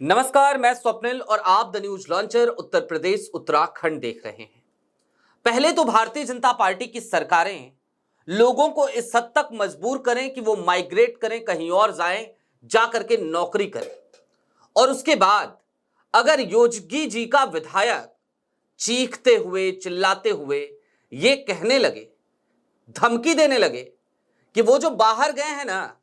नमस्कार, मैं स्वप्निल और आप the news launcher Uttar Pradesh Uttarakhand देख रहे हैं। पहले तो भारतीय जनता पार्टी की सरकारें लोगों को इस हद तक मजबूर करें कि वो माइग्रेट करें, कहीं और जाएं, जा करके नौकरी करें। और उसके बाद अगर योगी जी का विधायक चीखते हुए, चिल्लाते हुए ये कहने लगे, धमकी देने लगे कि वो जो बाहर गए हैं ना,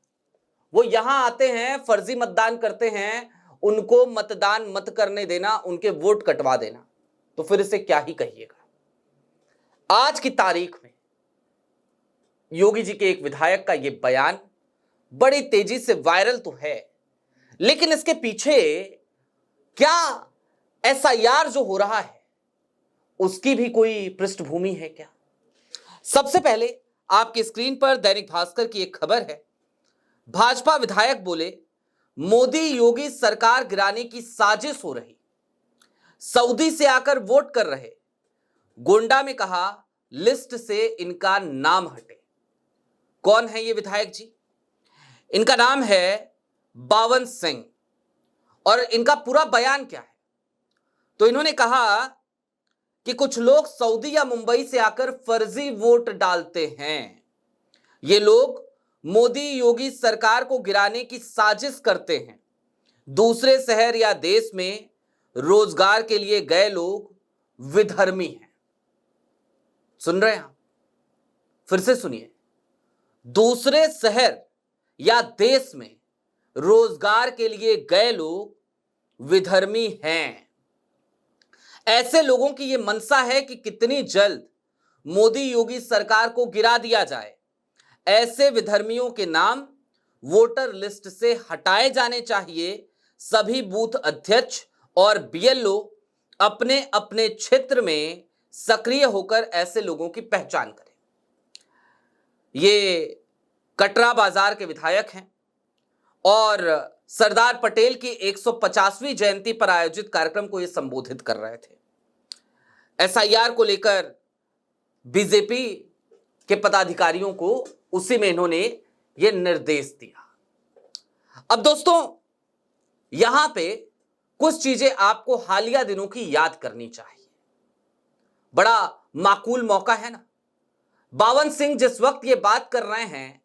वो यहां आते हैं, फर्जी मतदान करते हैं, उनको मतदान मत करने देना, उनके वोट कटवा देना, तो फिर इसे क्या ही कहिएगा। आज की तारीख में योगी जी के एक विधायक का यह बयान बड़ी तेजी से वायरल तो है, लेकिन इसके पीछे क्या एसआईआर जो हो रहा है उसकी भी कोई पृष्ठभूमि है क्या? सबसे पहले आपकी स्क्रीन पर दैनिक भास्कर की एक खबर है। भाजपा विधायक बोले, मोदी योगी सरकार गिराने की साजिश हो रही, सऊदी से आकर वोट कर रहे, गोंडा में कहा लिस्ट से इनका नाम हटे। कौन है ये विधायक जी? इनका नाम है बावन सिंह। और इनका पूरा बयान क्या है? तो इन्होंने कहा कि कुछ लोग सऊदी या मुंबई से आकर फर्जी वोट डालते हैं। ये लोग मोदी योगी सरकार को गिराने की साजिश करते हैं। दूसरे शहर या देश में रोजगार के लिए गए लोग विधर्मी हैं। सुन रहे हैं आप? फिर से सुनिए। दूसरे शहर या देश में रोजगार के लिए गए लोग विधर्मी हैं। ऐसे लोगों की यह मंशा है कि कितनी जल्द मोदी योगी सरकार को गिरा दिया जाए। ऐसे विधर्मियों के नाम वोटर लिस्ट से हटाए जाने चाहिए। सभी बूथ अध्यक्ष और बीएलओ अपने अपने क्षेत्र में सक्रिय होकर ऐसे लोगों की पहचान करें। ये कटरा बाजार के विधायक हैं और सरदार पटेल की 150वीं जयंती पर आयोजित कार्यक्रम को ये संबोधित कर रहे थे। एसआईआर को लेकर बीजेपी के पदाधिकारियों को उसी में इन्होंने ये निर्देश दिया। अब दोस्तों, यहां पे कुछ चीजें आपको हालिया दिनों की याद करनी चाहिए। बड़ा माकूल मौका है ना। बावन सिंह जिस वक्त ये बात कर रहे हैं,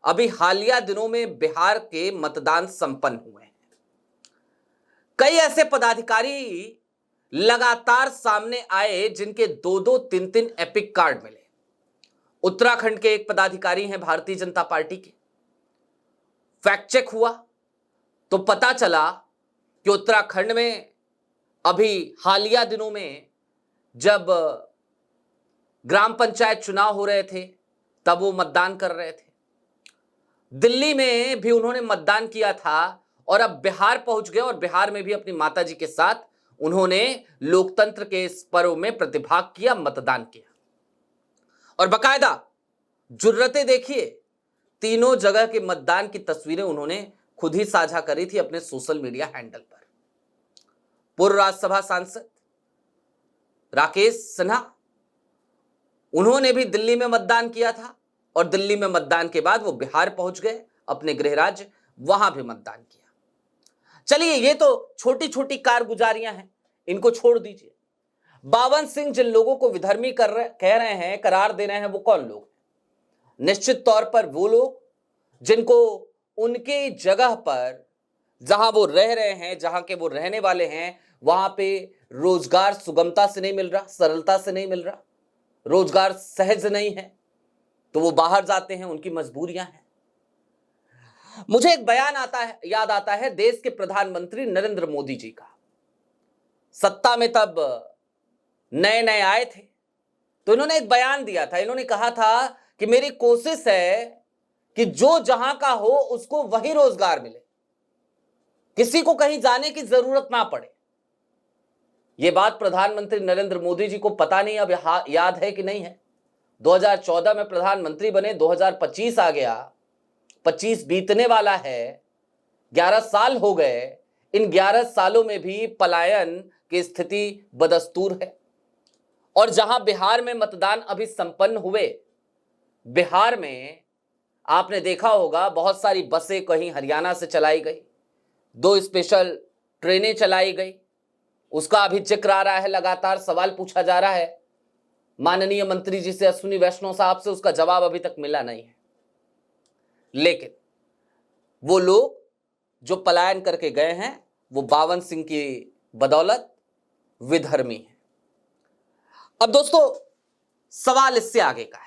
अभी हालिया दिनों में बिहार के मतदान संपन्न हुए हैं। कई ऐसे पदाधिकारी लगातार सामने आए जिनके 2-2, 3-3 एपिक कार्ड मिले। उत्तराखंड के एक पदाधिकारी हैं भारतीय जनता पार्टी के। फैक्ट चेक हुआ तो पता चला कि उत्तराखंड में अभी हालिया दिनों में जब ग्राम पंचायत चुनाव हो रहे थे तब वो मतदान कर रहे थे। दिल्ली में भी उन्होंने मतदान किया था और अब बिहार पहुंच गए और बिहार में भी अपनी माताजी के साथ उन्होंने लोकतंत्र के इस पर्व में प्रतिभाग किया, मतदान किया। और बकायदा जुर्रतें देखिए, तीनों जगह के मतदान की तस्वीरें उन्होंने खुद ही साझा करी थी अपने सोशल मीडिया हैंडल पर। पूर्व राज्यसभा सांसद राकेश सिन्हा, उन्होंने भी दिल्ली में मतदान किया था और दिल्ली में मतदान के बाद वो बिहार पहुंच गए, अपने गृह राज्य, वहां भी मतदान किया। चलिए, ये तो छोटी छोटी कारगुजारियां हैं, इनको छोड़ दीजिए। बावन सिंह जिन लोगों को विधर्मी कह रहे हैं, करार दे रहे हैं, वो कौन लोग? निश्चित तौर पर वो लोग जिनको उनके जगह पर, जहां वो रह रहे हैं, जहां के वो रहने वाले हैं, वहां पे रोजगार सुगमता से नहीं मिल रहा, सरलता से नहीं मिल रहा, रोजगार सहज नहीं है, तो वो बाहर जाते हैं, उनकी मजबूरियां हैं। मुझे एक बयान याद आता है देश के प्रधानमंत्री नरेंद्र मोदी जी का। सत्ता में तब नए नए आए थे तो इन्होंने एक बयान दिया था। इन्होंने कहा था कि मेरी कोशिश है कि जो जहां का हो उसको वही रोजगार मिले, किसी को कहीं जाने की जरूरत ना पड़े। यह बात प्रधानमंत्री नरेंद्र मोदी जी को पता नहीं अब याद है कि नहीं है। 2014 में प्रधानमंत्री बने, 2025 आ गया, 25 बीतने वाला है, 11 साल हो गए। इन 11 सालों में भी पलायन की स्थिति बदस्तूर है। और जहां बिहार में मतदान अभी संपन्न हुए, बिहार में आपने देखा होगा बहुत सारी बसें कहीं हरियाणा से चलाई गई, 2 स्पेशल ट्रेनें चलाई गई, उसका अभी जिक्र आ रहा है, लगातार सवाल पूछा जा रहा है माननीय मंत्री जी से, अश्विनी वैष्णव साहब से, उसका जवाब अभी तक मिला नहीं है। लेकिन वो लोग जो पलायन करके गए हैं वो बावन सिंह की बदौलत विधर्मी है। अब दोस्तों सवाल इससे आगे का है,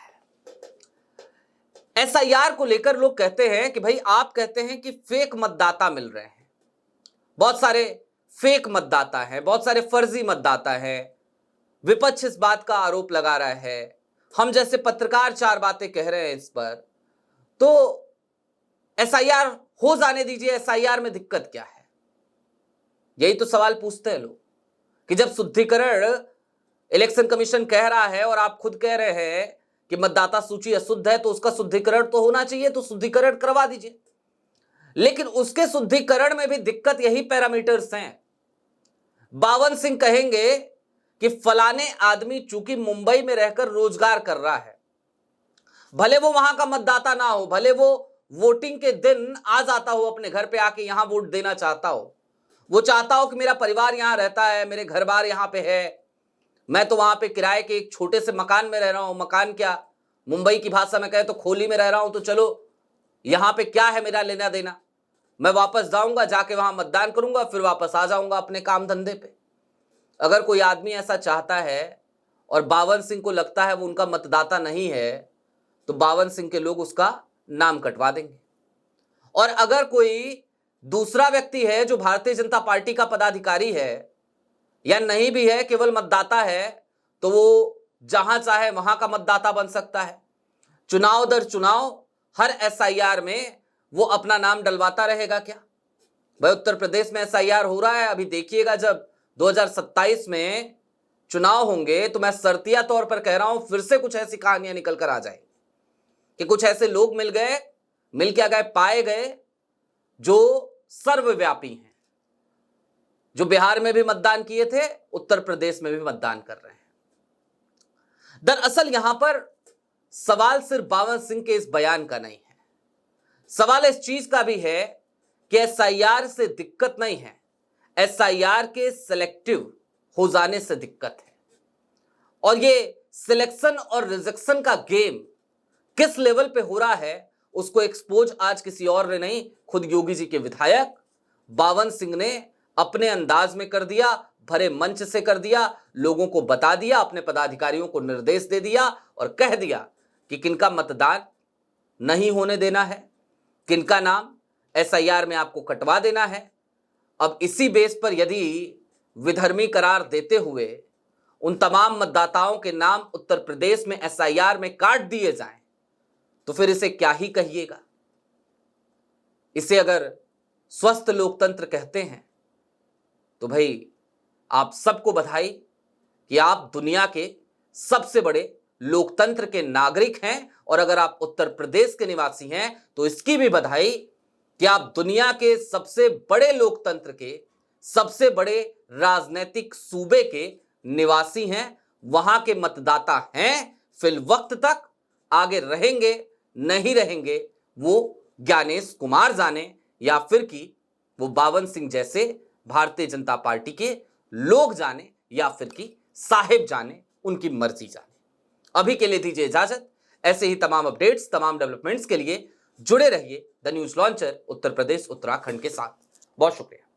एसआईआर को लेकर लोग कहते हैं कि भाई आप कहते हैं कि फेक मतदाता मिल रहे हैं, बहुत सारे फेक मतदाता हैं, बहुत सारे फर्जी मतदाता हैं, विपक्ष इस बात का आरोप लगा रहा है, हम जैसे पत्रकार चार बातें कह रहे हैं इस पर, तो एसआईआर हो जाने दीजिए, एसआईआर में दिक्कत क्या है? यही तो सवाल पूछते हैं लोग कि जब शुद्धिकरण इलेक्शन कमीशन कह रहा है और आप खुद कह रहे हैं कि मतदाता सूची अशुद्ध है, तो उसका शुद्धिकरण तो होना चाहिए, तो शुद्धिकरण करवा दीजिए। लेकिन उसके शुद्धिकरण में भी दिक्कत यही पैरामीटर्स हैं। बावन सिंह कहेंगे कि फलाने आदमी चूंकि मुंबई में रहकर रोजगार कर रहा है, भले वो वहां का मतदाता ना हो, भले वो वोटिंग के दिन आ जाता हो, अपने घर पे आके यहां वोट देना चाहता हो, वो चाहता हो कि मेरा परिवार यहां रहता है, मेरे घर बार यहां पे है, मैं तो वहां पे किराए के एक छोटे से मकान में रह रहा हूं, मकान क्या मुंबई की भाषा में कहे तो खोली में रह रहा हूं, तो चलो यहां पे क्या है मेरा लेना देना, मैं वापस जाऊंगा, जाके वहां मतदान करूंगा, फिर वापस आ जाऊंगा अपने काम धंधे पे। अगर कोई आदमी ऐसा चाहता है और बावन सिंह को लगता है वो उनका मतदाता नहीं है, तो बावन सिंह के लोग उसका नाम कटवा देंगे। और अगर कोई दूसरा व्यक्ति है जो भारतीय जनता पार्टी का पदाधिकारी है या नहीं भी है, केवल मतदाता है, तो वो जहां चाहे वहां का मतदाता बन सकता है। चुनाव दर चुनाव हर एसआईआर में वो अपना नाम डलवाता रहेगा क्या? भाई उत्तर प्रदेश में एसआईआर हो रहा है, अभी देखिएगा जब 2027 में चुनाव होंगे तो मैं शर्तिया तौर पर कह रहा हूं, फिर से कुछ ऐसी कहानियां निकल कर आ जाएंगी कि कुछ ऐसे लोग मिल गए, मिल क्या गए, पाए गए जो सर्वव्यापी हैं, जो बिहार में भी मतदान किए थे, उत्तर प्रदेश में भी मतदान कर रहे हैं। दरअसल यहां पर सवाल सिर्फ बावन सिंह के इस बयान का नहीं है, सवाल इस चीज का भी है कि एसआईआर से दिक्कत नहीं है, एसआईआर के सिलेक्टिव हो जाने से दिक्कत है। और ये सिलेक्शन और रिजेक्शन का गेम किस लेवल पे हो रहा है उसको एक्सपोज आज किसी और ने नहीं, खुद योगी जी के विधायक बावन सिंह ने अपने अंदाज में कर दिया, भरे मंच से कर दिया, लोगों को बता दिया, अपने पदाधिकारियों को निर्देश दे दिया और कह दिया कि किनका मतदान नहीं होने देना है, किनका नाम एसआईआर में आपको कटवा देना है। अब इसी बेस पर यदि विधर्मी करार देते हुए उन तमाम मतदाताओं के नाम उत्तर प्रदेश में एसआईआर में काट दिए जाएं, तो फिर इसे क्या ही कहिएगा। इसे अगर स्वस्थ लोकतंत्र कहते हैं तो भाई आप सबको बधाई कि आप दुनिया के सबसे बड़े लोकतंत्र के नागरिक हैं, और अगर आप उत्तर प्रदेश के निवासी हैं तो इसकी भी बधाई कि आप दुनिया के सबसे बड़े लोकतंत्र के, सबसे बड़े राजनीतिक सूबे के निवासी हैं, वहां के मतदाता हैं, फिल वक्त तक आगे रहेंगे नहीं रहेंगे वो ज्ञानेश कुमार जाने, या फिर कि वो बावन सिंह जैसे भारतीय जनता पार्टी के लोग जाने, या फिर कि साहेब जाने, उनकी मर्जी जाने। अभी के लिए दीजिए इजाजत। ऐसे ही तमाम अपडेट्स, तमाम डेवलपमेंट्स के लिए जुड़े रहिए the news launcher Uttar Pradesh Uttarakhand के साथ। बहुत शुक्रिया।